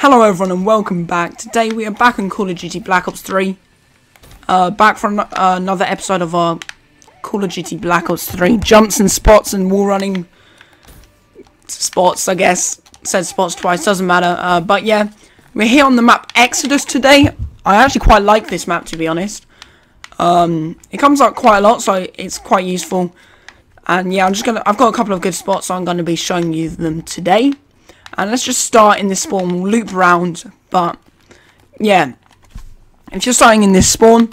Hello everyone and welcome back. Today we are back on Call of Duty Black Ops 3. Back from another episode of our Call of Duty Black Ops 3 jumps and spots and wall running spots, I guess. Said spots twice, doesn't matter. But yeah, we're here on the map Exodus today. I actually quite like this map, to be honest. It comes up quite a lot, so it's quite useful. And yeah, I've got a couple of good spots, so I'm gonna be showing you them today. And let's just start in this spawn, we'll loop around, but yeah, if you're starting in this spawn,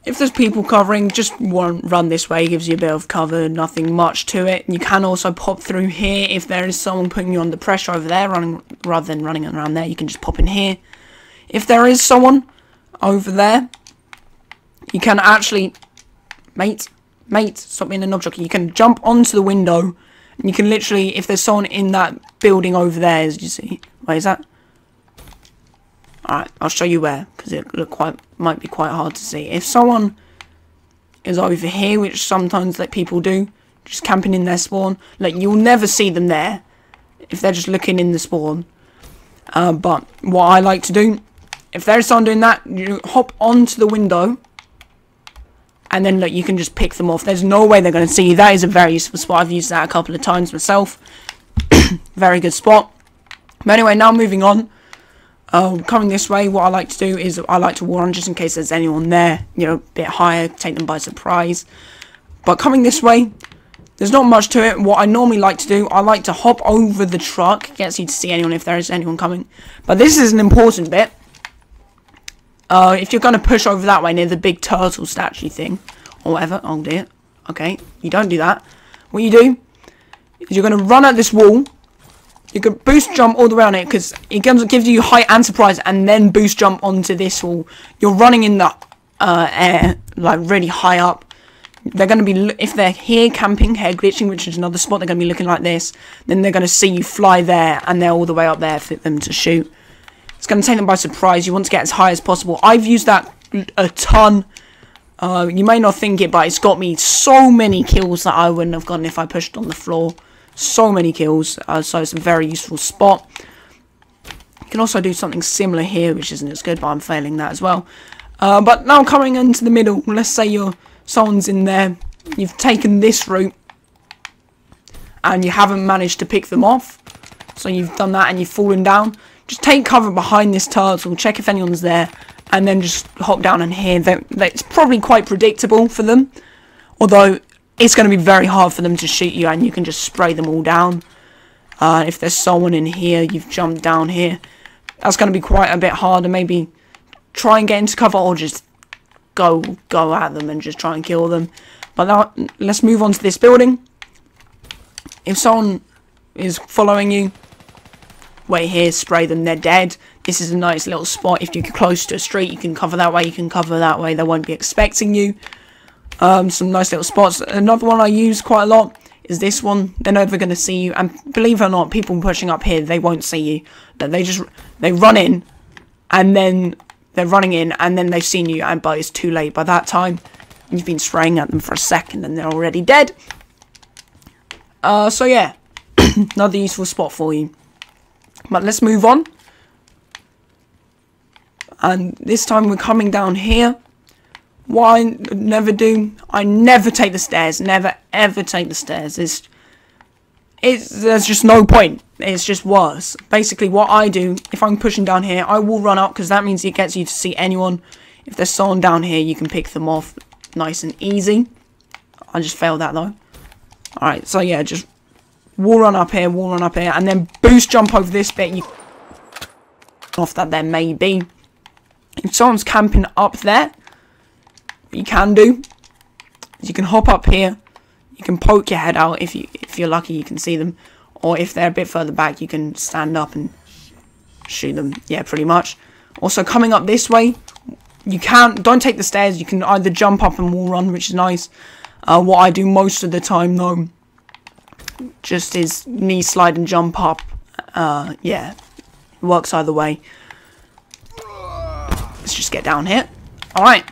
if there's people covering, just run this way, it gives you a bit of cover, nothing much to it. You can also pop through here if there is someone putting you under pressure over there, rather than running around there, you can just pop in here. If there is someone over there, you can actually, mate, stop being an object, you can jump onto the window. And you can literally, if there's someone in that building over there, as you see, where is that? Alright, I'll show you where, because it might be quite hard to see. If someone is over here, which sometimes people do, just camping in their spawn, you'll never see them there, if they're just looking in the spawn. But what I like to do, if there's someone doing that, you hop onto the window. And then you can just pick them off. There's no way they're going to see you. That is a very useful spot. I've used that a couple of times myself. Very good spot. But anyway, now moving on. Coming this way, what I like to do is I like to wall run just in case there's anyone there. You know, a bit higher, take them by surprise. But coming this way, there's not much to it. What I normally like to do, I like to hop over the truck. Gets you to see anyone if there is anyone coming. But this is an important bit. If you're going to push over that way near the big turtle statue thing, or whatever, oh dear, okay, you don't do that. What you do is you're going to run at this wall, you can boost jump all the way on it, because it gives you height and surprise, and then boost jump onto this wall. You're running in the air, really high up. They're going to be, if they're here camping, here glitching, which is another spot, they're going to be looking like this, then they're going to see you fly there, and they're all the way up there for them to shoot. It's going to take them by surprise. You want to get as high as possible. I've used that a ton. You may not think it, but it's got me so many kills that I wouldn't have gotten if I pushed on the floor. So many kills. So it's a very useful spot. You can also do something similar here, which isn't as good, but I'm failing that as well. But now coming into the middle, let's say someone's in there. You've taken this route, and you haven't managed to pick them off. So you've done that, and you've fallen down. Just take cover behind this turtle, check if anyone's there, and then just hop down and here. It's probably quite predictable for them, although it's going to be very hard for them to shoot you, and you can just spray them all down. If there's someone in here, you've jumped down here, that's going to be quite a bit harder. Maybe try and get into cover, or just go at them and just try and kill them. But now, let's move on to this building. If someone is following you, wait here, spray them, they're dead. This is a nice little spot. If you're close to a street, you can cover that way, you can cover that way, they won't be expecting you. Some nice little spots. Another one I use quite a lot is this one. They're never going to see you, and believe it or not, people pushing up here, they won't see you. They run in, and then they're running in, and then they've seen you, but it's too late by that time. You've been spraying at them for a second, and they're already dead. So yeah, another useful spot for you. But let's move on. And this time we're coming down here. What I never do, I never take the stairs. Never ever take the stairs. There's just no point. It's just worse. Basically what I do, if I'm pushing down here, I will run up, because that means it gets you to see anyone. If there's someone down here, you can pick them off nice and easy. I just failed that though. Alright, so yeah, just wall run up here, and then boost jump over this bit. You off that there may be. If someone's camping up there, what you can do is you can hop up here. You can poke your head out if you're lucky, you can see them. Or if they're a bit further back, you can stand up and shoot them. Yeah, pretty much. Also, coming up this way, don't take the stairs. You can either jump up and wall run, which is nice. What I do most of the time though, just is knee slide and jump up. Yeah, works either way. Let's just get down here. Alright.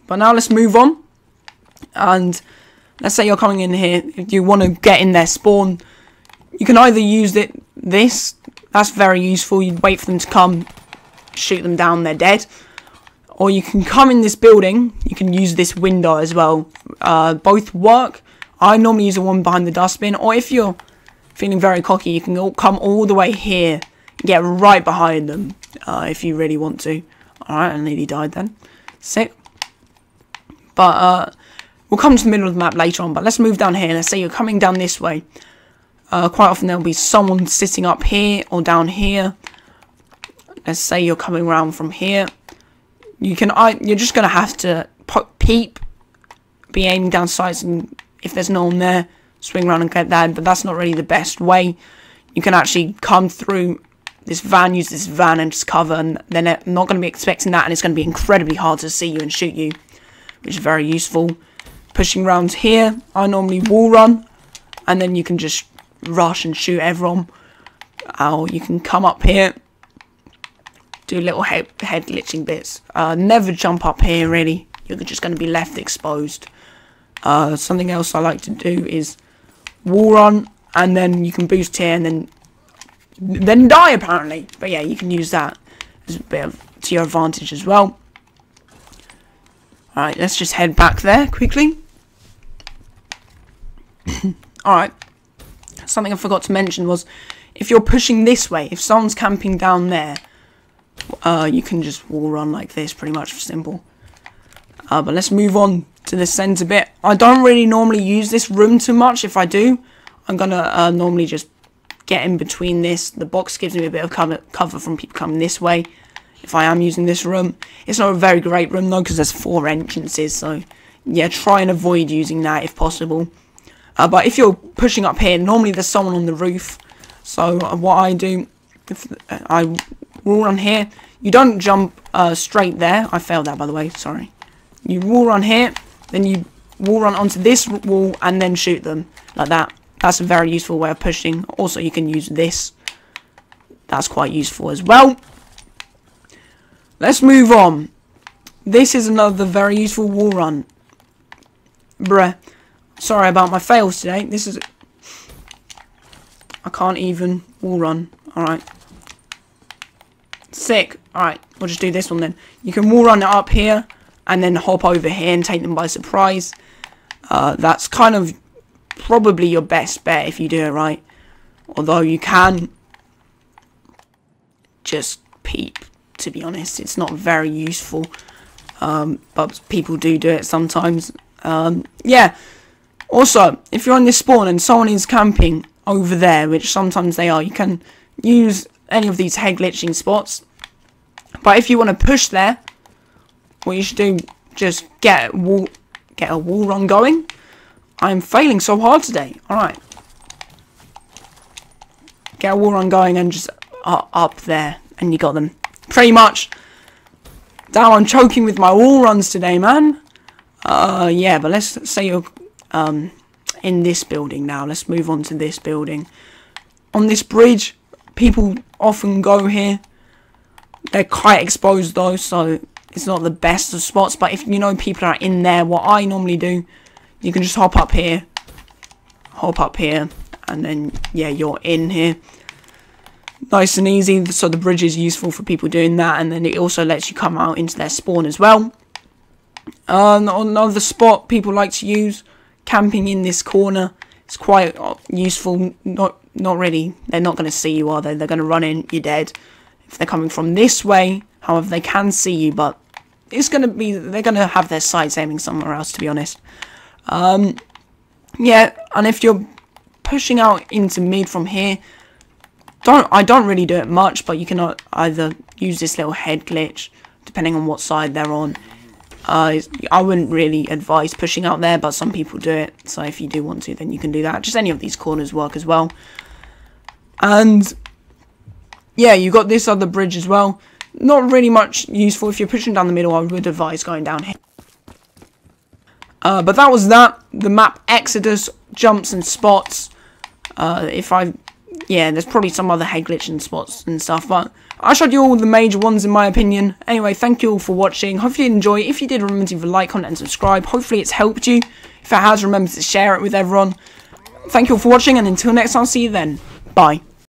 But now let's move on. And let's say you're coming in here. If you want to get in their spawn, you can either use this That's very useful. You'd wait for them to come, shoot them down, they're dead. Or you can come in this building. You can use this window as well. Both work. I normally use the one behind the dustbin. Or if you're feeling very cocky, you can come all the way here. Get right behind them. If you really want to. Alright, I nearly died then. Sick. But we'll come to the middle of the map later on. But let's move down here. Let's say you're coming down this way. Quite often there'll be someone sitting up here or down here. Let's say you're coming around from here. You're just gonna have to peep, be aiming down sights, and if there's no one there, swing around and get that. But that's not really the best way. You can actually come through this van, use this van and just cover, and then they're not going to be expecting that, and it's going to be incredibly hard to see you and shoot you, which is very useful. Pushing around here, I normally wall run, and then you can just rush and shoot everyone. Or you can come up here, do little head glitching bits. Never jump up here, really. You're just going to be left exposed. Something else I like to do is wall run, and then you can boost here, and then die, apparently. But yeah, you can use that as a bit to your advantage as well. Alright, let's just head back there quickly. Alright. Something I forgot to mention was, if you're pushing this way, if someone's camping down there, you can just wall run like this, pretty much simple. But let's move on to the center bit. I don't really normally use this room too much. If I do, I'm gonna normally just get in between this. The box gives me a bit of cover from people coming this way. If I am using this room, it's not a very great room though, because there's 4 entrances. So yeah, try and avoid using that if possible. But if you're pushing up here, normally there's someone on the roof. So what I do, I wall run here. You don't jump straight there. I failed that, by the way. Sorry. You wall run here, then you wall run onto this wall and then shoot them like that. That's a very useful way of pushing. Also, you can use this. That's quite useful as well. Let's move on. This is another very useful wall run. Bruh. Sorry about my fails today. This is... I can't even wall run. Alright. Sick. Alright, we'll just do this one then. You can wall run it up here, and then hop over here and take them by surprise. That's kind of probably your best bet if you do it right. Although you can just peep, to be honest. It's not very useful. But people do it sometimes. Yeah. Also, if you're on this spawn and someone is camping over there, which sometimes they are, you can use any of these head glitching spots. But if you want to push there, what you should do, just get a wall run going. I'm failing so hard today. Alright. Get a wall run going and just up there, and you got them. Pretty much. Damn, I'm choking with my wall runs today, man. Yeah, but let's say you're in this building now. Let's move on to this building. On this bridge, people often go here. They're quite exposed though, so it's not the best of spots. But if you know people are in there, what I normally do, you can just hop up here, and then yeah, you're in here. Nice and easy. So the bridge is useful for people doing that, and then it also lets you come out into their spawn as well. Another spot people like to use, camping in this corner. It's quite useful. Not really. They're not going to see you, are they? They're going to run in. You're dead. If they're coming from this way, however, they can see you, but it's going to be, they're going to have their sights aiming somewhere else, to be honest. Yeah, and if you're pushing out into mid from here, I don't really do it much, but you can either use this little head glitch, depending on what side they're on. I wouldn't really advise pushing out there, but some people do it, so if you do want to, then you can do that. Just any of these corners work as well. And yeah, you got this other bridge as well. Not really much useful. If you're pushing down the middle, I would advise going down here. But that was that. The map Exodus, jumps and spots. Yeah, there's probably some other head glitching spots and stuff, but I showed you all the major ones in my opinion. Anyway, thank you all for watching. Hopefully you enjoy. If you did, remember to like, comment and subscribe. Hopefully it's helped you. If it has, remember to share it with everyone. Thank you all for watching, and until next time, see you then. Bye.